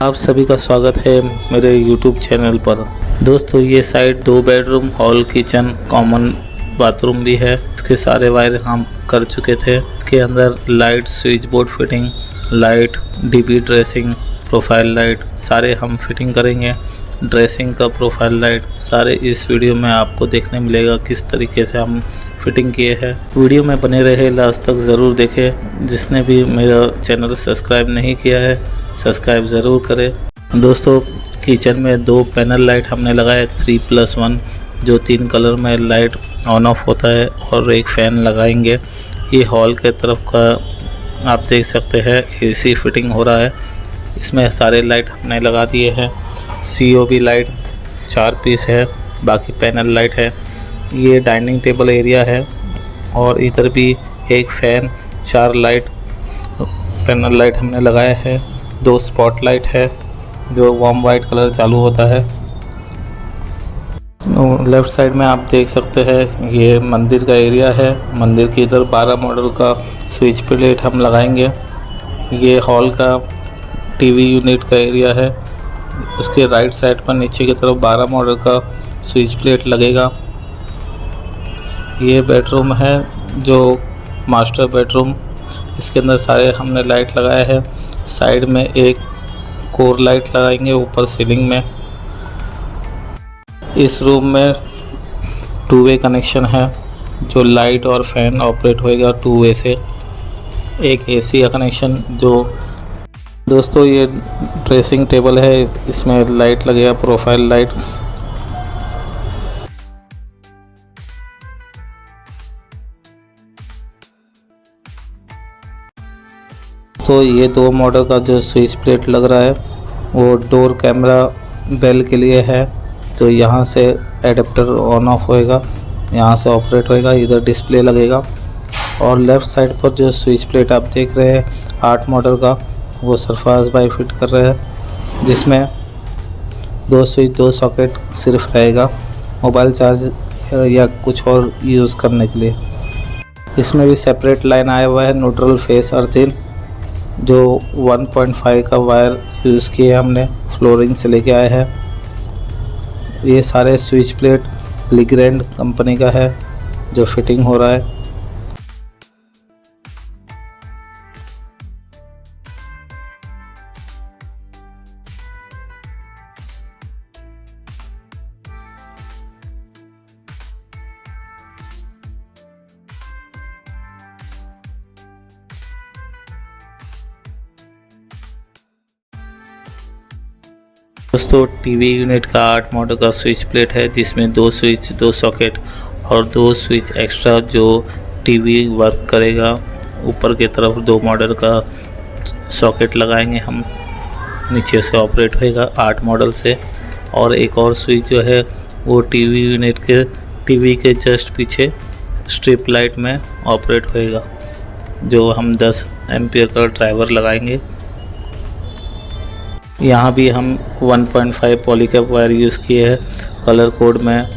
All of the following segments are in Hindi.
आप सभी का स्वागत है मेरे YouTube चैनल पर। दोस्तों ये side 2 bedroom, hall, kitchen, common bathroom भी है। इसके सारे वायर हम कर चुके थे। इसके अंदर light, switch board fitting, light, DP dressing, profile light सारे हम फिटिंग करेंगे। ड्रेसिंग का प्रोफाइल लाइट सारे इस वीडियो में आपको देखने मिलेगा किस तरीके से हम फिटिंग किए हैं। वीडियो में बने रहे, लास्ट तक ज़रूर देखें। जिसने भी मेरा चैनल सब्सक्राइब नहीं किया है सब्सक्राइब ज़रूर करें। दोस्तों किचन में 2 पैनल लाइट हमने लगाए 3+1, जो 3 कलर में लाइट ऑन ऑफ होता है, और एक फ़ैन लगाएंगे। ये हॉल के तरफ का आप देख सकते हैं AC फिटिंग हो रहा है। इसमें सारे लाइट हमने लगा दिए हैं। COB लाइट 4 पीस है, बाकी पैनल लाइट है। ये डाइनिंग टेबल एरिया है, और इधर भी एक फ़ैन, 4 लाइट पैनल लाइट हमने लगाया है। 2 स्पॉट लाइट है जो वार्म वाइट कलर चालू होता है। लेफ़्ट साइड में आप देख सकते हैं ये मंदिर का एरिया है। मंदिर के इधर 12 मॉडल का स्विच प्लेट हम लगाएंगे। ये हॉल का टीवी यूनिट का एरिया है। उसके राइट साइड पर नीचे की तरफ 12 मॉडल का स्विच प्लेट लगेगा। ये बेडरूम है जो मास्टर बेडरूम। इसके अंदर सारे हमने लाइट लगाए हैं। साइड में एक कोर लाइट लगाएंगे ऊपर सीलिंग में। इस रूम में 2 वे कनेक्शन है, जो लाइट और फैन ऑपरेट होएगा 2 वे से। एक AC का कनेक्शन। जो दोस्तों ये ड्रेसिंग टेबल है, इसमें लाइट लगेगा प्रोफाइल लाइट। तो ये 2 मॉडल का जो स्विच प्लेट लग रहा है वो डोर कैमरा बेल के लिए है। तो यहाँ से एडेप्टर ऑन ऑफ होएगा, यहाँ से ऑपरेट होएगा, इधर डिस्प्ले लगेगा। और लेफ़्ट साइड पर जो स्विच प्लेट आप देख रहे हैं 8 मॉडल का, वो सरफराज भाई फिट कर रहे हैं, जिसमें 2 स्विच 2 सॉकेट सिर्फ रहेगा मोबाइल चार्ज या कुछ और यूज़ करने के लिए। इसमें भी सेपरेट लाइन आया हुआ है न्यूट्रल फेस अर्थिंग, जो 1.5 का वायर यूज़ किए हमने, फ्लोरिंग से लेके आए हैं। ये सारे स्विच प्लेट लिग्रैंड कंपनी का है जो फिटिंग हो रहा है। दोस्तों टीवी यूनिट का 8 मॉडल का स्विच प्लेट है, जिसमें 2 स्विच 2 सॉकेट और 2 स्विच एक्स्ट्रा जो टीवी वर्क करेगा। ऊपर की तरफ 2 मॉडल का सॉकेट लगाएंगे हम, नीचे से ऑपरेट होएगा 8 मॉडल से। और एक और स्विच जो है वो टीवी यूनिट के टीवी के जस्ट पीछे स्ट्रिप लाइट में ऑपरेट होएगा, जो हम 10 एम्पियर का ड्राइवर लगाएंगे। यहाँ भी हम 1.5 पॉलीकैप वायर यूज़ किए हैं। कलर कोड में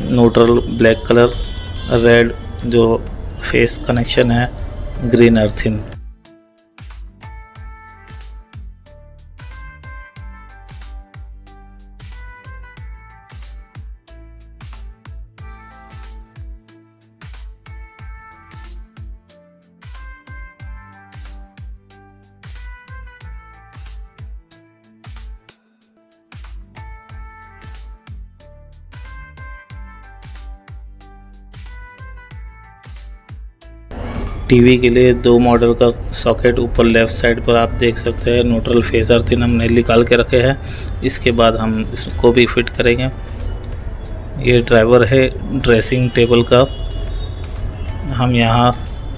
न्यूट्रल ब्लैक कलर, रेड जो फेस कनेक्शन है, ग्रीन अर्थिंग। टीवी के लिए 2 मॉडल का सॉकेट ऊपर लेफ़्ट साइड पर आप देख सकते हैं न्यूट्रल फेस अर्थिंग हमने निकाल के रखे हैं। इसके बाद हम इसको भी फिट करेंगे। ये ड्राइवर है ड्रेसिंग टेबल का। हम यहाँ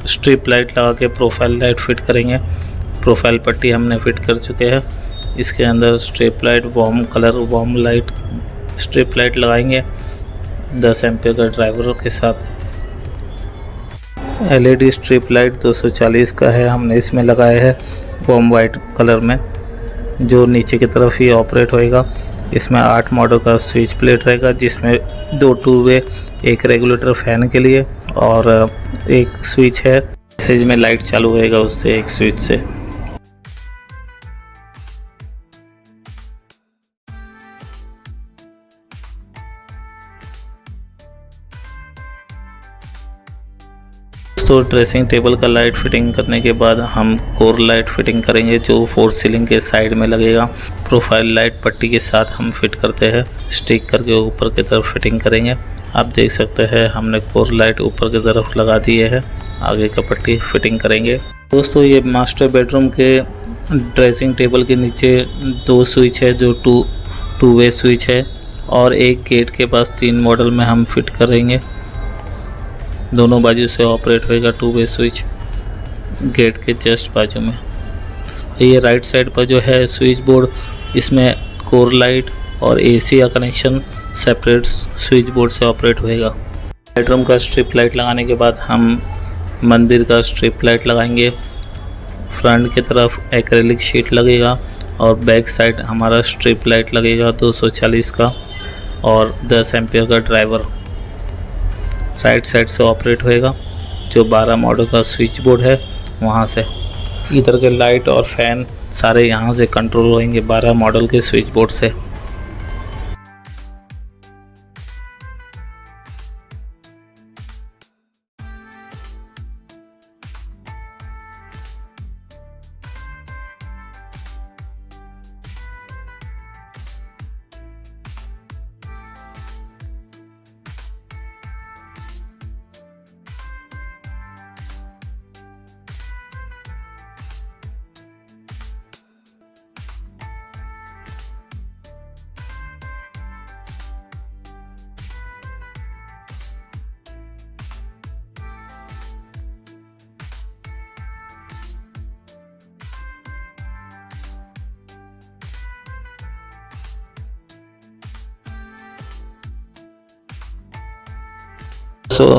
स्ट्रिप लाइट लगा के प्रोफाइल लाइट फिट करेंगे। प्रोफाइल पट्टी हमने फिट कर चुके हैं। इसके अंदर strip light warm colour warm light strip light लगाएंगे 10 एम्पियर का ड्राइवरों के साथ। LED स्ट्रिप लाइट 240 का है, हमने इसमें लगाया है वार्म वाइट कलर में, जो नीचे की तरफ ही ऑपरेट होएगा। इसमें 8 मॉडल का स्विच प्लेट रहेगा, जिसमें 2 2 वे, एक रेगुलेटर फैन के लिए और एक स्विच है मैसेज में लाइट चालू होएगा उससे, एक स्विच से। दोस्तों ड्रेसिंग टेबल का लाइट फिटिंग करने के बाद हम कोर लाइट फिटिंग करेंगे जो 4 सीलिंग के साइड में लगेगा। प्रोफाइल लाइट पट्टी के साथ हम फिट करते हैं, स्टिक करके ऊपर की तरफ फिटिंग करेंगे। आप देख सकते हैं हमने कोर लाइट ऊपर की तरफ लगा दिए है, आगे का पट्टी फिटिंग करेंगे। दोस्तों ये मास्टर बेडरूम के ड्रेसिंग टेबल के नीचे 2 स्विच है जो टू वे स्विच है, और एक गेट के पास 3 मॉडल में हम फिट करेंगे। दोनों बाजू से ऑपरेट होएगा 2 वे स्विच गेट के जस्ट बाजू में। ये राइट साइड पर जो है स्विच बोर्ड, इसमें कोर लाइट और एसी का कनेक्शन सेपरेट स्विच बोर्ड से ऑपरेट होएगा। बेडरूम का स्ट्रिप लाइट लगाने के बाद हम मंदिर का स्ट्रिप लाइट लगाएंगे। फ्रंट की तरफ एक्रेलिक शीट लगेगा और बैक साइड हमारा स्ट्रिप लाइट लगेगा 240 का, और 10 एम्पियर का ड्राइवर राइट साइड से ऑपरेट होएगा। जो 12 मॉडल का स्विच बोर्ड है वहाँ से इधर के लाइट और फैन सारे यहाँ से कंट्रोल होंगे 12 मॉडल के स्विच बोर्ड से।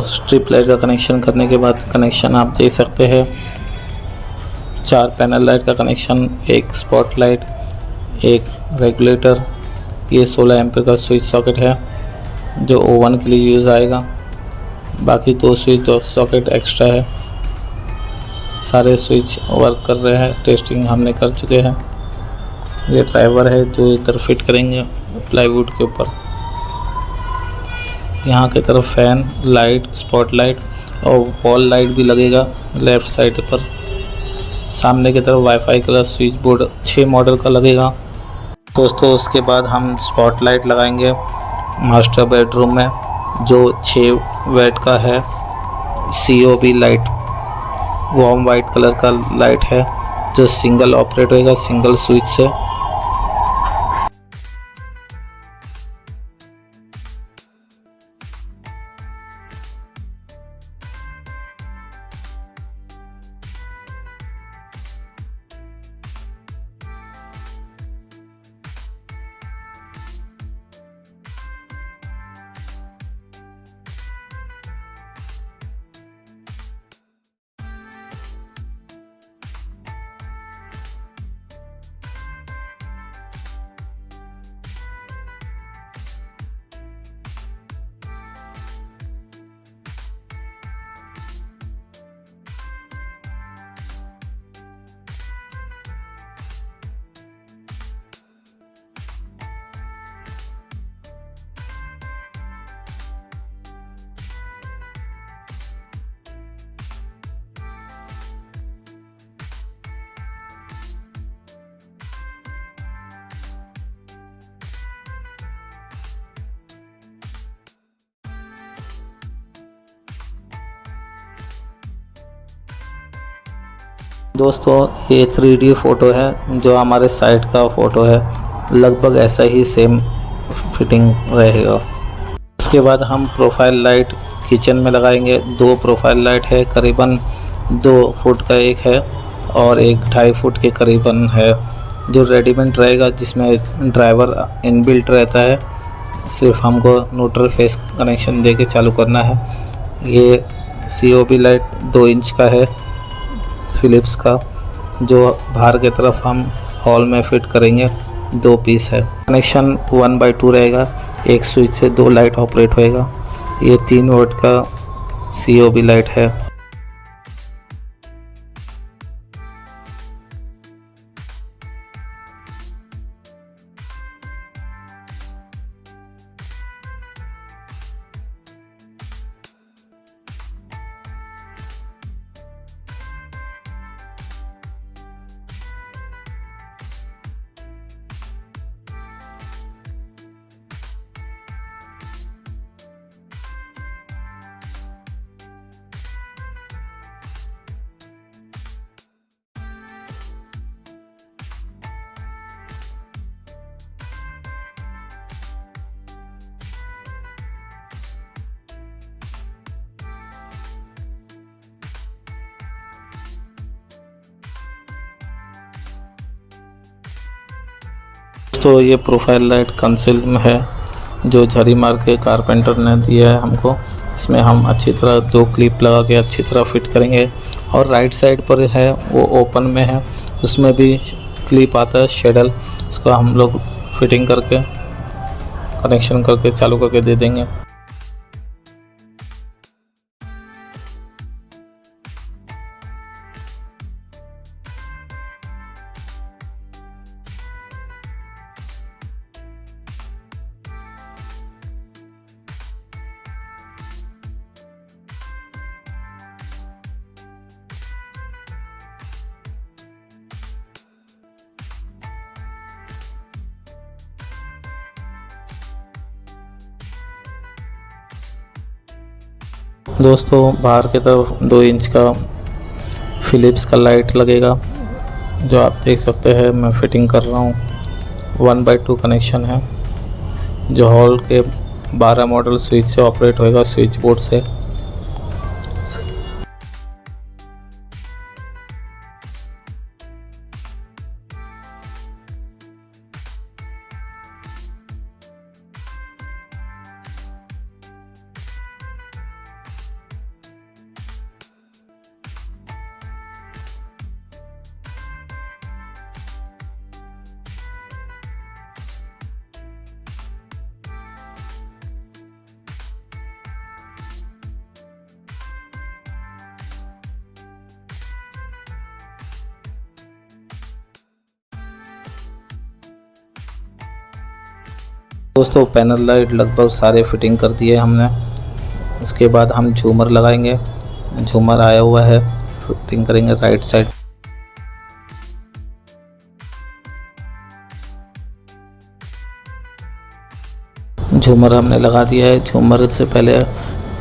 स्ट्रिप लाइट का कनेक्शन करने के बाद कनेक्शन आप देख सकते हैं 4 पैनल लाइट का कनेक्शन, एक स्पॉट लाइट, एक रेगुलेटर। ये 16 एम्पीयर का स्विच सॉकेट है जो ओवन के लिए यूज़ आएगा। बाकी 2 स्विच सॉकेट एक्स्ट्रा है। सारे स्विच वर्क कर रहे हैं, टेस्टिंग हमने कर चुके हैं। ये ड्राइवर है जो इधर फिट करेंगे प्लाईवुड के ऊपर। यहाँ की तरफ फैन, लाइट, स्पॉट लाइट और वॉल लाइट भी लगेगा लेफ़्ट साइड पर। सामने की तरफ वाईफाई का स्विच बोर्ड 6 मॉडल का लगेगा। दोस्तों उसके बाद हम स्पॉट लाइट लगाएंगे मास्टर बेडरूम में जो 6 वाट का है। COB light warm white colour का लाइट है जो सिंगल ऑपरेट होएगा सिंगल स्विच से। दोस्तों ये 3D फ़ोटो है जो हमारे साइट का फ़ोटो है, लगभग ऐसा ही सेम फिटिंग रहेगा। उसके बाद हम प्रोफाइल लाइट किचन में लगाएंगे। 2 प्रोफाइल लाइट है, करीबन 2 फुट का एक है और एक 2.5 फुट के करीबन है जो रेडीमेड रहेगा, जिसमें ड्राइवर इनबिल्ट रहता है। सिर्फ हमको न्यूट्रल फेस कनेक्शन देके चालू करना है। ये COB लाइट 2 इंच का है फिलिप्स का, जो बाहर की तरफ हम हॉल में फिट करेंगे। 2 पीस है। कनेक्शन 1/2 रहेगा, एक स्विच से 2 लाइट ऑपरेट होएगा। ये 3 वाट का COB लाइट है। दोस्तों ये प्रोफाइल लाइट कंसील में है जो झरी मार के कारपेंटर ने दिया है हमको। इसमें हम अच्छी तरह 2 क्लिप लगा के अच्छी तरह फिट करेंगे। और राइट साइड पर है वो ओपन में है, उसमें भी क्लिप आता है शेडल, उसको हम लोग फिटिंग करके कनेक्शन करके चालू करके दे देंगे। दोस्तों बाहर की तरफ 2 इंच का फिलिप्स का लाइट लगेगा जो आप देख सकते हैं मैं फिटिंग कर रहा हूँ। 1/2 कनेक्शन है जो हॉल के 12 मॉडल स्विच से ऑपरेट होएगा, स्विच बोर्ड से। दोस्तों पैनल लाइट लगभग सारे फिटिंग कर दिए हमने। उसके बाद हम झूमर लगाएंगे, झूमर आया हुआ है, फिटिंग करेंगे राइट साइड। झूमर हमने लगा दिया है। झूमर से पहले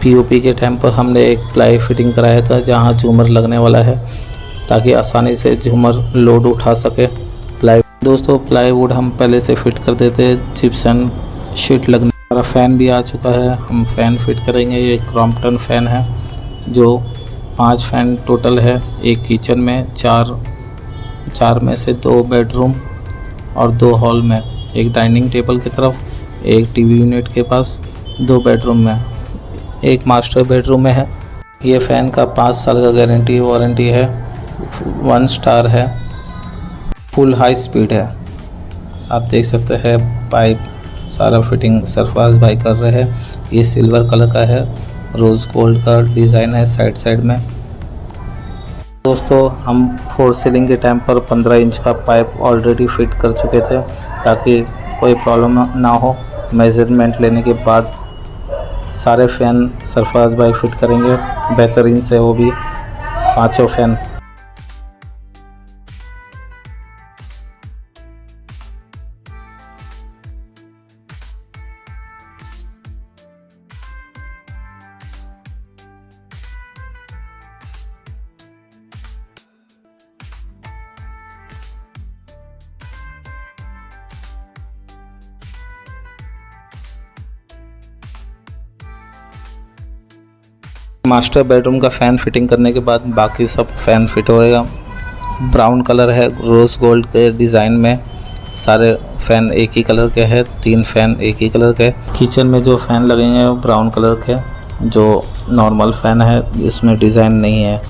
पीओपी के टाइम पर हमने एक प्लाई फिटिंग कराया था जहां झूमर लगने वाला है ताकि आसानी से झूमर लोड उठा सके। दोस्तों प्लाईवुड हम पहले से फिट कर देते हैं, जिप्सन शीट लगने वाला। फ़ैन भी आ चुका है, हम फ़ैन फिट करेंगे। ये क्रॉम्पटन फ़ैन है जो 5 फ़ैन टोटल है। एक किचन में, 4 में से 2 बेडरूम और 2 हॉल में, एक डाइनिंग टेबल की तरफ, एक टीवी यूनिट के पास, 2 बेडरूम में, एक मास्टर बेडरूम में है। ये फ़ैन का 5 साल का गारंटी वारंटी है, 1 स्टार है, फुल हाई स्पीड है। आप देख सकते हैं पाइप सारा फिटिंग सरफराज भाई कर रहे हैं। ये सिल्वर कलर का है, रोज़ गोल्ड का डिज़ाइन है साइड में। दोस्तों हम 4 सीलिंग के टाइम पर 15 इंच का पाइप ऑलरेडी फिट कर चुके थे ताकि कोई प्रॉब्लम ना हो। मेजरमेंट लेने के बाद सारे फ़ैन सरफराज भाई फिट करेंगे बेहतरीन से, वो भी 5 फ़ैन। मास्टर बेडरूम का फ़ैन फिटिंग करने के बाद बाकी सब फ़ैन फिट होएगा। ब्राउन कलर है, रोज़ गोल्ड के डिज़ाइन में सारे फ़ैन एक ही कलर के हैं, 3 फ़ैन एक ही कलर के। किचन में जो फ़ैन लगेंगे वो ब्राउन कलर के, जो नॉर्मल फ़ैन है, इसमें डिज़ाइन नहीं है।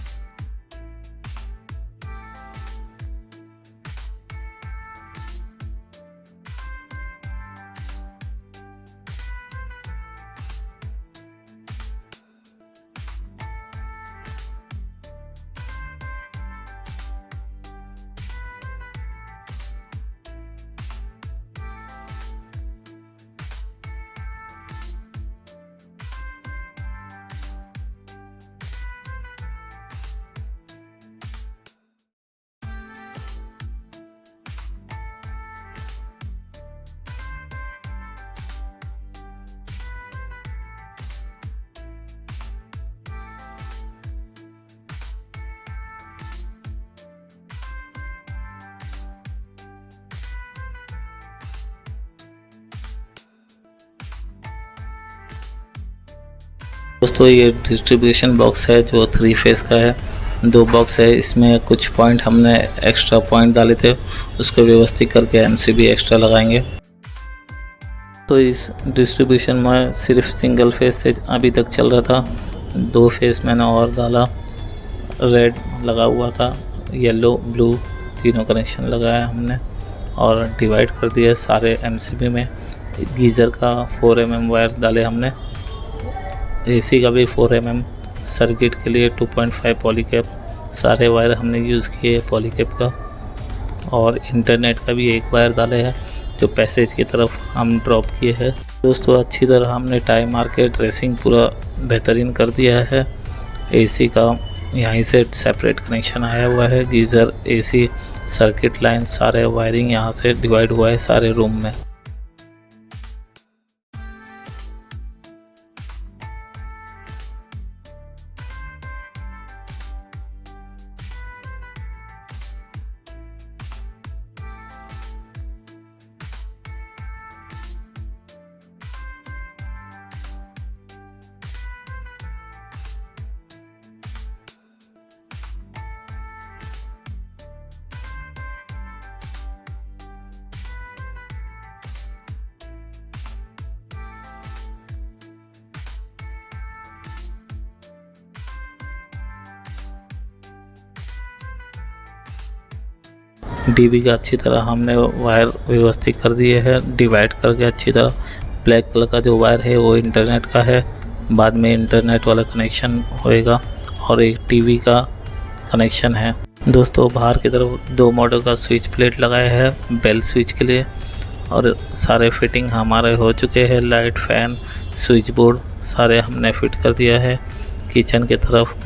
दोस्तों ये डिस्ट्रीब्यूशन बॉक्स है जो 3 फेस का है। दो बॉक्स है, इसमें कुछ पॉइंट हमने एक्स्ट्रा पॉइंट डाले थे, उसको व्यवस्थित करके एमसीबी एक्स्ट्रा लगाएंगे। तो इस डिस्ट्रीब्यूशन में सिर्फ सिंगल फेस से अभी तक चल रहा था, 2 फेस मैंने और डाला, रेड लगा हुआ था, येलो ब्लू तीनों कनेक्शन लगाया हमने और डिवाइड कर दिया सारे एमसीबी में। गीज़र का 4 mm वायर डाले हमने, एसी का भी 4 mm, सर्किट के लिए 2.5 पॉलीकैप, सारे वायर हमने यूज़ किए पॉलीकैप का, और इंटरनेट का भी एक वायर डाले हैं जो पैसेज की तरफ हम ड्रॉप किए हैं। दोस्तों अच्छी तरह हमने टाई मार के ड्रेसिंग पूरा बेहतरीन कर दिया है। एसी का यहीं से सेपरेट कनेक्शन आया हुआ है, गीज़र, एसी, सर्किट लाइन, सारे वायरिंग यहाँ से डिवाइड हुआ है सारे रूम में। डीबी का अच्छी तरह हमने वायर व्यवस्थित कर दिए हैं, डिवाइड करके अच्छी तरह। ब्लैक कलर का जो वायर है वो इंटरनेट का है, बाद में इंटरनेट वाला कनेक्शन होएगा, और एक टीवी का कनेक्शन है। दोस्तों बाहर की तरफ 2 मॉडल का स्विच प्लेट लगाया है बेल स्विच के लिए, और सारे फिटिंग हमारे हो चुके हैं। लाइट, फैन, स्विच बोर्ड सारे हमने फिट कर दिया है। किचन की तरफ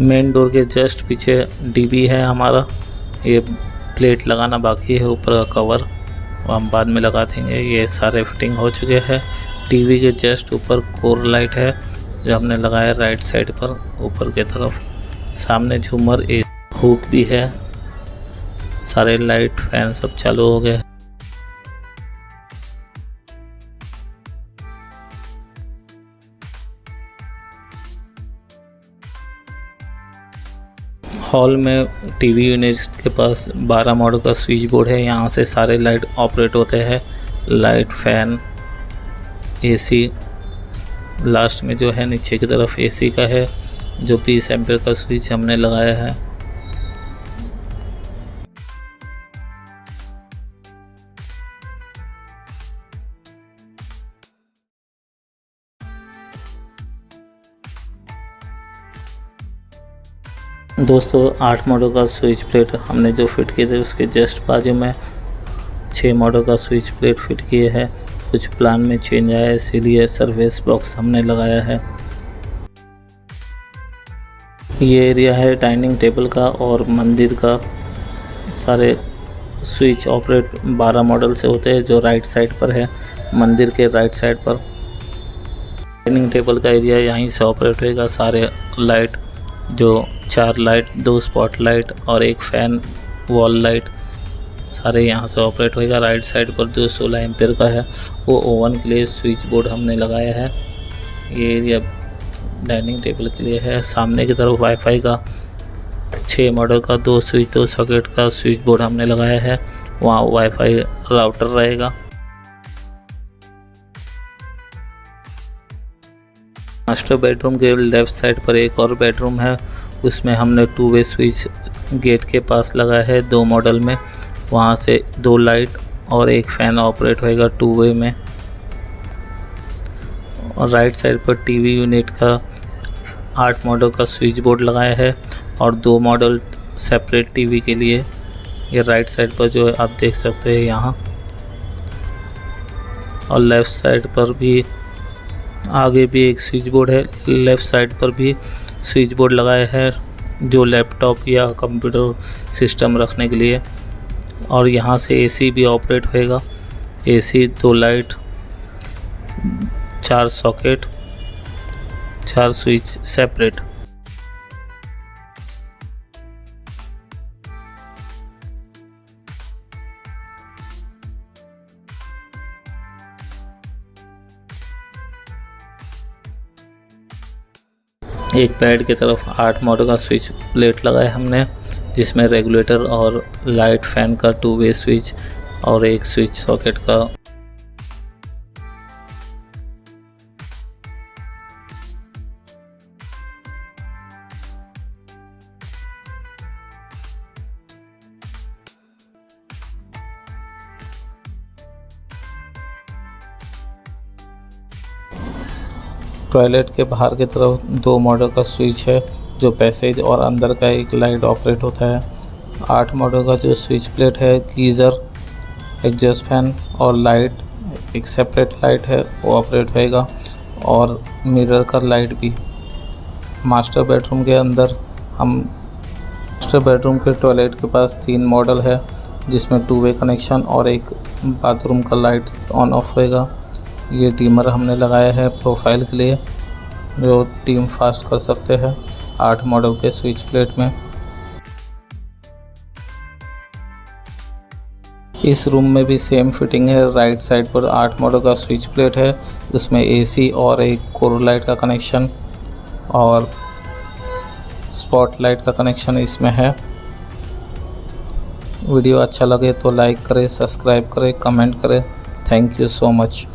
मेन डोर के जस्ट पीछे डीबी है हमारा, ये प्लेट लगाना बाकी है, ऊपर का कवर वो हम बाद में लगा देंगे। ये सारे फिटिंग हो चुके हैं। टीवी के जस्ट ऊपर कोर लाइट है जो हमने लगाया राइट साइड पर ऊपर की तरफ। सामने झूमर, एक हुक भी है, सारे लाइट, फैन सब चालू हो गए। हॉल में टीवी यूनिट के पास 12 मॉडल का स्विच बोर्ड है, यहाँ से सारे लाइट ऑपरेट होते हैं, लाइट, फैन, एसी। लास्ट में जो है नीचे की तरफ एसी का है जो 20 एम्पीयर का स्विच हमने लगाया है। दोस्तों 8 मॉडल का स्विच प्लेट हमने जो फिट किए थे उसके जस्ट बाजू में 6 मॉडल का स्विच प्लेट फिट किए हैं। कुछ प्लान में चेंज आया है इसीलिए सर्विस बॉक्स हमने लगाया है। ये एरिया है डाइनिंग टेबल का और मंदिर का। सारे स्विच ऑपरेट 12 मॉडल से होते हैं जो राइट साइड पर है, मंदिर के राइट साइड पर। डाइनिंग टेबल का एरिया यहीं से ऑपरेट होएगा। सारे लाइट जो 4 लाइट, 2 स्पॉट लाइट और एक फैन, वॉल लाइट, सारे यहाँ से ऑपरेट होएगा। राइट साइड पर जो 16 एम्पीयर का है वो ओवन के लिए स्विच बोर्ड हमने लगाया है। ये एरिया डाइनिंग टेबल के लिए है। सामने की तरफ वाईफाई का 6 मॉडल का 2 स्विच 2 सॉकेट का स्विच बोर्ड हमने लगाया है, वहाँ वाईफाई राउटर रहेगा। मास्टर बेडरूम के लेफ़्ट साइड पर एक और बेडरूम है, उसमें हमने 2 वे स्विच गेट के पास लगाया है 2 मॉडल में। वहाँ से 2 लाइट और एक फ़ैन ऑपरेट होएगा 2 वे में। और राइट साइड पर टीवी यूनिट का 8 मॉडल का स्विच बोर्ड लगाया है और 2 मॉडल सेपरेट टीवी के लिए ये राइट साइड पर जो है आप देख सकते हैं यहाँ, और लेफ़्ट साइड पर भी आगे भी एक स्विच बोर्ड है। लेफ़्ट साइड पर भी स्विच बोर्ड लगाया है जो लैपटॉप या कंप्यूटर सिस्टम रखने के लिए। और यहाँ से एसी भी ऑपरेट होएगा। AC, 2 light, 4 socket, 4 switch separate. एक पैड की तरफ 8 मॉडल का स्विच प्लेट लगाया हमने, जिसमें रेगुलेटर और लाइट फैन का 2 वे स्विच और एक स्विच सॉकेट का। टॉयलेट के बाहर की तरफ 2 मॉडल का स्विच है जो पैसेज और अंदर का एक लाइट ऑपरेट होता है। 8 मॉडल का जो स्विच प्लेट है, गीज़र, एग्जॉस्ट फैन और लाइट, एक सेपरेट लाइट है वो ऑपरेट होएगा, और मिरर का लाइट भी। मास्टर बेडरूम के अंदर मास्टर बेडरूम के टॉयलेट के पास 3 मॉडल है जिसमें 2 वे कनेक्शन और एक बाथरूम का लाइट ऑन ऑफ होएगा। ये डिमर हमने लगाया है प्रोफाइल के लिए, जो डिम फास्ट कर सकते हैं 8 मॉडल के स्विच प्लेट में। इस रूम में भी सेम फिटिंग है। राइट साइड पर 8 मॉडल का स्विच प्लेट है, उसमें एसी और एक कोर लाइट का कनेक्शन और स्पॉट लाइट का कनेक्शन इसमें है। वीडियो अच्छा लगे तो लाइक करें, सब्सक्राइब करें, कमेंट करें। Thank you so much.